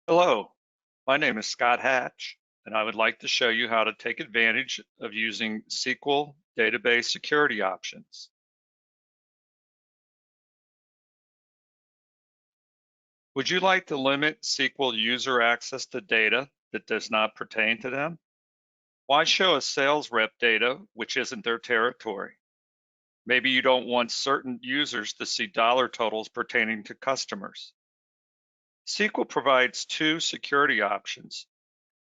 Hello, my name is Scott Hatch, and I would like to show you how to take advantage of using SQL database security options. Would you like to limit SQL user access to data that does not pertain to them? Why show a sales rep data which isn't their territory? Maybe you don't want certain users to see dollar totals pertaining to customers. SQL provides two security options: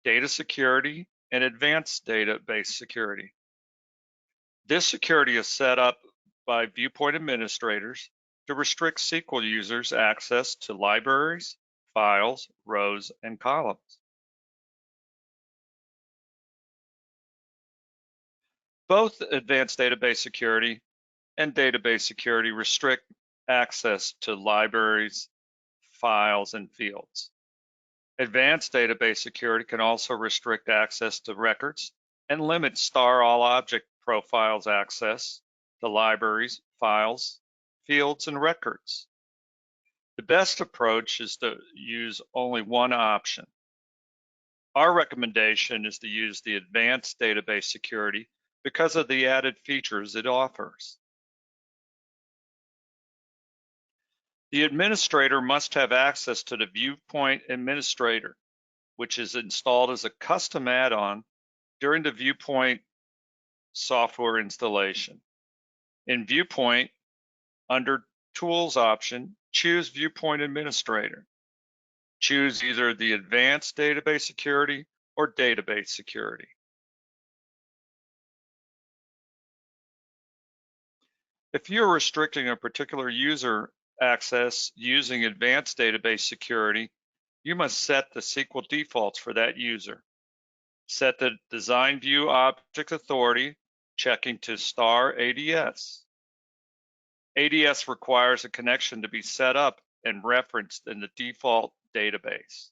data security and advanced database security. This security is set up by viewpoint administrators to restrict SQL users' access to libraries, files, rows, and columns. Both advanced database security and database security restrict access to libraries, files, and fields. Advanced database security can also restrict access to records and limit star all object profiles access to libraries, files, fields, and records. The best approach is to use only one option. Our recommendation is to use the advanced database security because of the added features it offers. The administrator must have access to the Viewpoint Administrator, which is installed as a custom add-on during the Viewpoint software installation. In Viewpoint, under Tools option, choose Viewpoint Administrator. Choose either the Advanced Database Security or Database Security. If you're restricting a particular user access using Advanced Database Security, you must set the SQL defaults for that user. Set the Design View Object Authority, checking to star ADS. ADS requires a connection to be set up and referenced in the default database.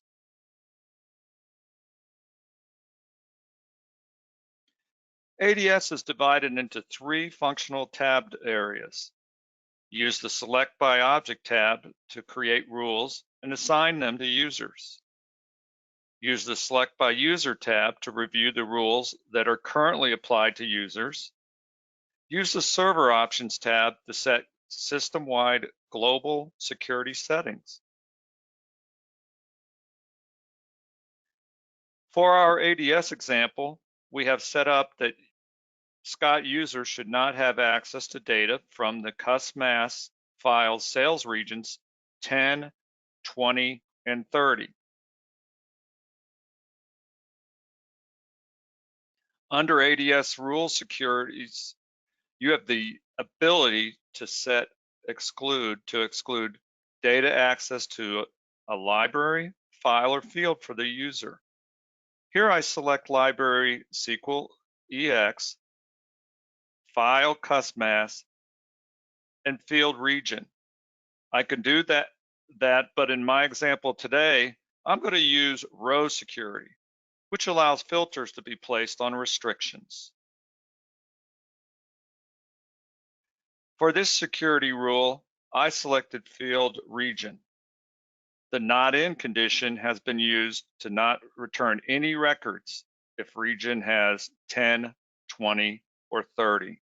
ADS is divided into three functional tabbed areas. Use the Select by Object tab to create rules and assign them to users. Use the Select by User tab to review the rules that are currently applied to users. Use the Server Options tab to set system-wide global security settings. For our ADS example, we have set up that Scott users should not have access to data from the CusMass files sales regions 10, 20, and 30. Under ADS rule securities, you have the ability to set Exclude to exclude data access to a library, file, or field for the user. Here I select library SQL EX, file CusMass, and field region. I can do that, but in my example today, I'm going to use row security, which allows filters to be placed on restrictions. For this security rule, I selected field region. The not in condition has been used to not return any records if region has 10, 20, or 30.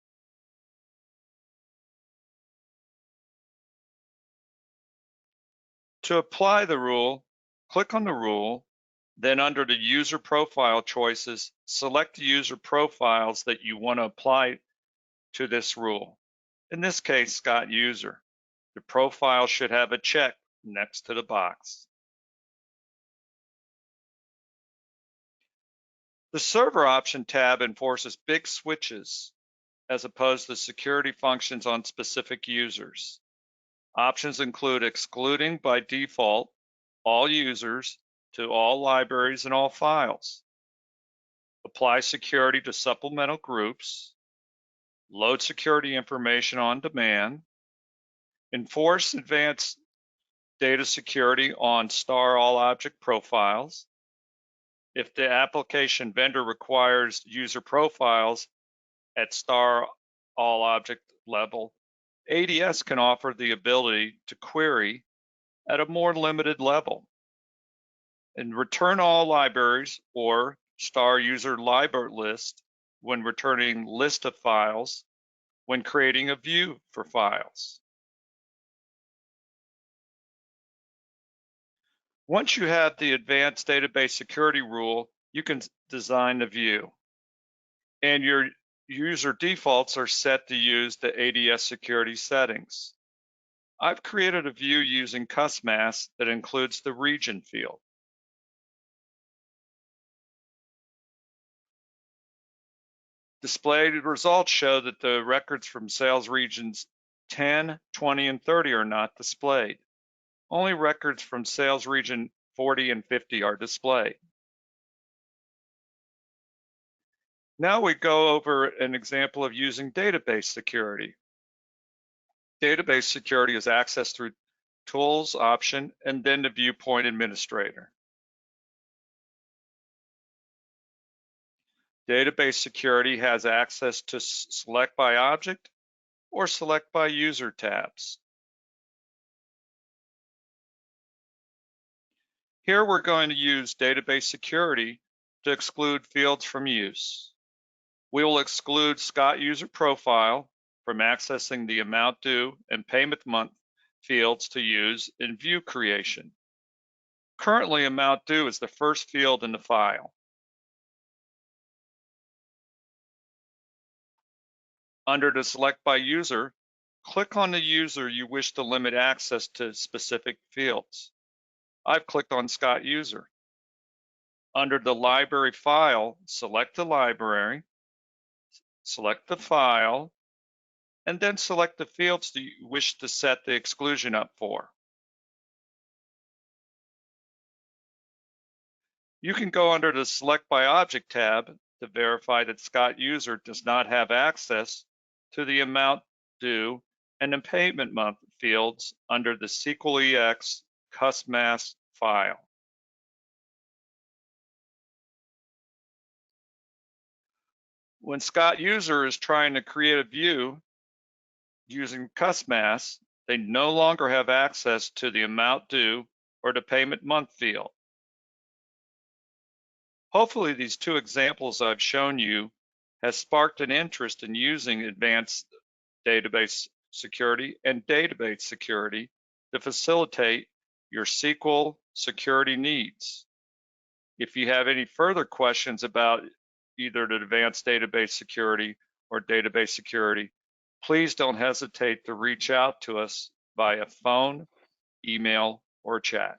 To apply the rule, click on the rule, then under the user profile choices, select the user profiles that you want to apply to this rule. In this case, Scott user. The profile should have a check next to the box. The Server Option tab enforces big switches as opposed to security functions on specific users. Options include excluding by default all users to all libraries and all files, apply security to supplemental groups, load security information on demand, enforce advanced data security on star all object profiles. If the application vendor requires user profiles at star all object level, ADS can offer the ability to query at a more limited level. And return all libraries or star user library list when returning list of files when creating a view for files. Once you have the advanced database security rule, you can design the view. And your user defaults are set to use the ADS security settings. I've created a view using CusMass that includes the region field. Displayed results show that the records from sales regions 10, 20, and 30 are not displayed. Only records from sales region 40 and 50 are displayed. Now we go over an example of using database security. Database security is accessed through Tools option and then the Viewpoint Administrator. Database security has access to Select by Object or Select by User tabs. Here we're going to use database security to exclude fields from use. We will exclude Scott user profile from accessing the amount due and payment month fields to use in view creation. Currently, amount due is the first field in the file. Under the Select by User, click on the user you wish to limit access to specific fields. I've clicked on Scott user. Under the library file, select the library, select the file, and then select the fields that you wish to set the exclusion up for. You can go under the Select by Object tab to verify that Scott user does not have access to the amount due and the payment month fields under the SQLEX CusMass file. When Scott user is trying to create a view using CusMass, they no longer have access to the amount due or the payment month field. Hopefully these two examples I've shown you has sparked an interest in using advanced database security and database security to facilitate your SQL security needs. If you have any further questions about either the advanced database security or database security, please don't hesitate to reach out to us via phone, email, or chat.